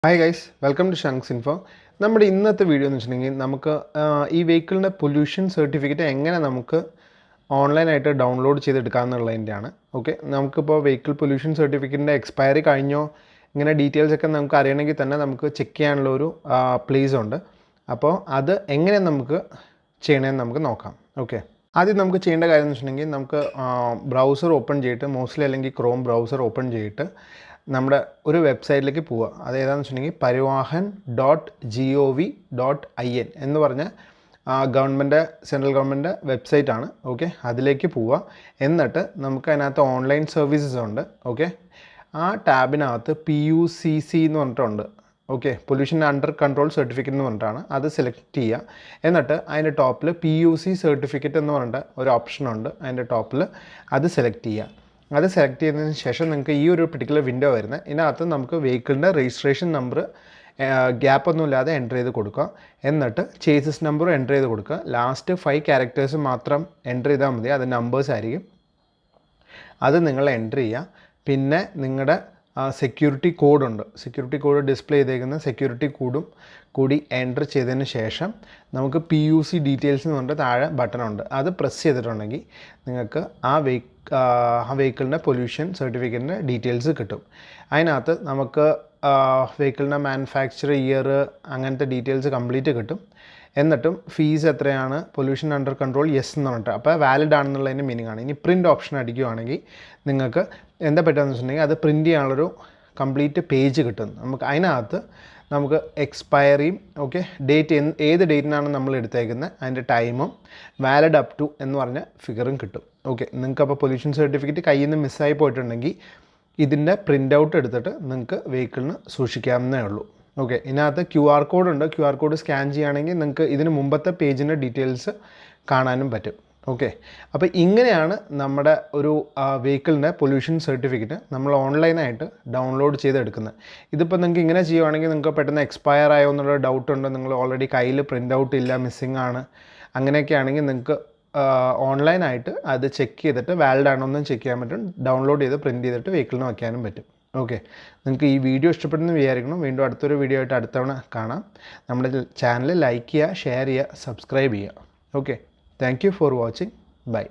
Hi guys, welcome to ഷങ്സ് info. നമ്മുടെ ഇന്നത്തെ വീഡിയോ എന്ന് വെച്ചിട്ടുണ്ടെങ്കിൽ നമുക്ക് ഈ വെഹിക്കിളിൻ്റെ പൊല്യൂഷൻ സർട്ടിഫിക്കറ്റ് എങ്ങനെ നമുക്ക് ഓൺലൈനായിട്ട് ഡൗൺലോഡ് ചെയ്തെടുക്കാമെന്നുള്ളതിൻ്റെയാണ്. ഓക്കെ, നമുക്കിപ്പോൾ വെഹിക്കിൾ പൊല്യൂഷൻ സർട്ടിഫിക്കറ്റിൻ്റെ എക്സ്പയറി കഴിഞ്ഞോ ഇങ്ങനെ ഡീറ്റെയിൽസ് ഒക്കെ നമുക്ക് അറിയണമെങ്കിൽ തന്നെ നമുക്ക് ചെക്ക് ചെയ്യാനുള്ള ഒരു പ്ലേസ് ഉണ്ട്. അപ്പോൾ അത് എങ്ങനെ നമുക്ക് ചെയ്യണമെന്ന് നമുക്ക് നോക്കാം. ഓക്കെ, ആദ്യം നമുക്ക് ചെയ്യേണ്ട കാര്യം എന്ന് വെച്ചിട്ടുണ്ടെങ്കിൽ നമുക്ക് ബ്രൗസർ ഓപ്പൺ ചെയ്തിട്ട്, മോസ്റ്റ്ലി അല്ലെങ്കിൽ ക്രോം ബ്രൗസർ ഓപ്പൺ ചെയ്തിട്ട് നമ്മുടെ ഒരു വെബ്സൈറ്റിലേക്ക് പോവുക. അത് ഏതാണെന്ന് വെച്ചിട്ടുണ്ടെങ്കിൽ parivahan.gov.in എന്ന് പറഞ്ഞ സെൻട്രൽ ഗവൺമെൻറ് വെബ്സൈറ്റാണ്. ഓക്കെ, അതിലേക്ക് പോവുക. എന്നിട്ട് നമുക്ക് അതിനകത്ത് ഓൺലൈൻ സർവീസസ് ഉണ്ട്. ഓക്കെ, ആ ടാബിനകത്ത് PUCC എന്ന് പറഞ്ഞിട്ടുണ്ട്. Okay, pollution under control certificate എന്ന് പറഞ്ഞിട്ടാണ്. അത് സെലക്ട് ചെയ്യുക. എന്നിട്ട് അതിൻ്റെ ടോപ്പിൽ PUC സർട്ടിഫിക്കറ്റ് എന്ന് പറഞ്ഞിട്ട് ഒരു ഓപ്ഷനുണ്ട്. അതിൻ്റെ ടോപ്പിൽ അത് സെലക്ട് ചെയ്യുക. അത് സെലക്ട് ചെയ്തതിന് ശേഷം നിങ്ങൾക്ക് ഈ ഒരു പെർട്ടിക്കുലർ വിൻഡോ വരുന്നത്. ഇതിനകത്ത് നമുക്ക് വെഹിക്കിളിൻ്റെ രജിസ്ട്രേഷൻ നമ്പർ ഗ്യാപ്പൊന്നുമില്ലാതെ എൻ്റർ ചെയ്ത് കൊടുക്കുക. എന്നിട്ട് ചേസസ് നമ്പർ എൻ്റർ ചെയ്ത് കൊടുക്കുക. ലാസ്റ്റ് 5 ക്യാരക്ടേഴ്സ് മാത്രം എൻ്റർ ചെയ്താൽ മതി. അത് നമ്പേഴ്സ് ആയിരിക്കും. അത് നിങ്ങൾ എൻ്റർ ചെയ്യുക. പിന്നെ നിങ്ങളുടെ സെക്യൂരിറ്റി കോഡുണ്ട്. സെക്യൂരിറ്റി കോഡ് ഡിസ്പ്ലേ ചെയ്തേക്കുന്ന സെക്യൂരിറ്റി കോഡും കൂടി എൻ്റർ ചെയ്തതിന് ശേഷം നമുക്ക് PUC ഡീറ്റെയിൽസ് എന്ന് പറഞ്ഞിട്ട് താഴെ ബട്ടണുണ്ട്. അത് പ്രസ് ചെയ്തിട്ടുണ്ടെങ്കിൽ നിങ്ങൾക്ക് ആ വെഹിക്കിളിൻ്റെ പൊല്യൂഷൻ സർട്ടിഫിക്കറ്റിൻ്റെ ഡീറ്റെയിൽസ് കിട്ടും. അതിനകത്ത് നമുക്ക് വെഹിക്കിളിൻ്റെ മാനുഫാക്ചർ ഇയർ അങ്ങനത്തെ ഡീറ്റെയിൽസ് കംപ്ലീറ്റ് കിട്ടും. എന്നിട്ടും ഫീസ് എത്രയാണ്, പൊല്യൂഷൻ അണ്ടർ കൺട്രോൾ യെസ് എന്ന് പറഞ്ഞിട്ട്, അപ്പോൾ വാലിഡ് ആണെന്നുള്ളതിൻ്റെ മീനിങ് ആണ്. ഇനി പ്രിൻ്റ് ഓപ്ഷൻ അടിക്കുകയാണെങ്കിൽ നിങ്ങൾക്ക് എന്താ പറ്റുകയെന്ന് വെച്ചിട്ടുണ്ടെങ്കിൽ അത് പ്രിൻ്റ് ചെയ്യാനുള്ളൊരു കംപ്ലീറ്റ് പേജ് കിട്ടും. നമുക്ക് നമുക്ക് എക്സ്പയറിയും ഡേറ്റ് ഏത് ഡേറ്റിനാണ് നമ്മൾ എടുത്തേക്കുന്നത് അതിൻ്റെ ടൈമും വാലിഡ് അപ് ടു എന്ന് പറഞ്ഞ ഫിഗറും കിട്ടും. ഓക്കെ, നിങ്ങൾക്കപ്പോൾ പൊല്യൂഷൻ സർട്ടിഫിക്കറ്റ് കയ്യിൽ നിന്ന് മിസ്സായി പോയിട്ടുണ്ടെങ്കിൽ ഇതിൻ്റെ പ്രിൻ്റ് ഔട്ട് എടുത്തിട്ട് നിങ്ങൾക്ക് വെഹിക്കിളിന് സൂക്ഷിക്കാവുന്നേ ഉള്ളൂ. ഓക്കെ, ഇതിനകത്ത് QR കോഡ് ഉണ്ട്. QR കോഡ് സ്കാൻ ചെയ്യുകയാണെങ്കിൽ നിങ്ങൾക്ക് ഇതിന് മുമ്പത്തെ പേജിൻ്റെ ഡീറ്റെയിൽസ് കാണാനും പറ്റും. ഓക്കെ, അപ്പോൾ ഇങ്ങനെയാണ് നമ്മുടെ ഒരു വെഹിക്കിളിൻ്റെ പൊല്യൂഷൻ സർട്ടിഫിക്കറ്റ് നമ്മൾ ഓൺലൈനായിട്ട് ഡൗൺലോഡ് ചെയ്തെടുക്കുന്നത്. ഇതിപ്പോൾ നിങ്ങൾക്ക് ഇങ്ങനെ ചെയ്യുവാണെങ്കിൽ നിങ്ങൾക്ക് പെട്ടെന്ന് എക്സ്പയർ ആയോ എന്നുള്ള ഡൗട്ട് ഉണ്ട്, നിങ്ങൾ ഓൾറെഡി കയ്യിൽ പ്രിൻ്റ് ഔട്ട് ഇല്ല, മിസ്സിംഗ് ആണ്, അങ്ങനെയൊക്കെ ആണെങ്കിൽ നിങ്ങൾക്ക് ഓൺലൈനായിട്ട് അത് ചെക്ക് ചെയ്തിട്ട് വാലിഡ് ആണോ എന്നും ചെക്ക് ചെയ്യാൻ പറ്റും. ഡൗൺലോഡ് ചെയ്ത് പ്രിൻറ്റ് ചെയ്തിട്ട് വെഹിക്കിളിന് വയ്ക്കാനും പറ്റും. ഓക്കെ, നിങ്ങൾക്ക് ഈ വീഡിയോ ഇഷ്ടപ്പെടുന്നു വിചാരിക്കണം. വീണ്ടും അടുത്തൊരു വീഡിയോ ആയിട്ട് അടുത്തവണ കാണാം. നമ്മുടെ ചാനൽ ലൈക്ക് ചെയ്യുക, ഷെയർ ചെയ്യുക, സബ്സ്ക്രൈബ് ചെയ്യുക. Okay, thank you for watching. By.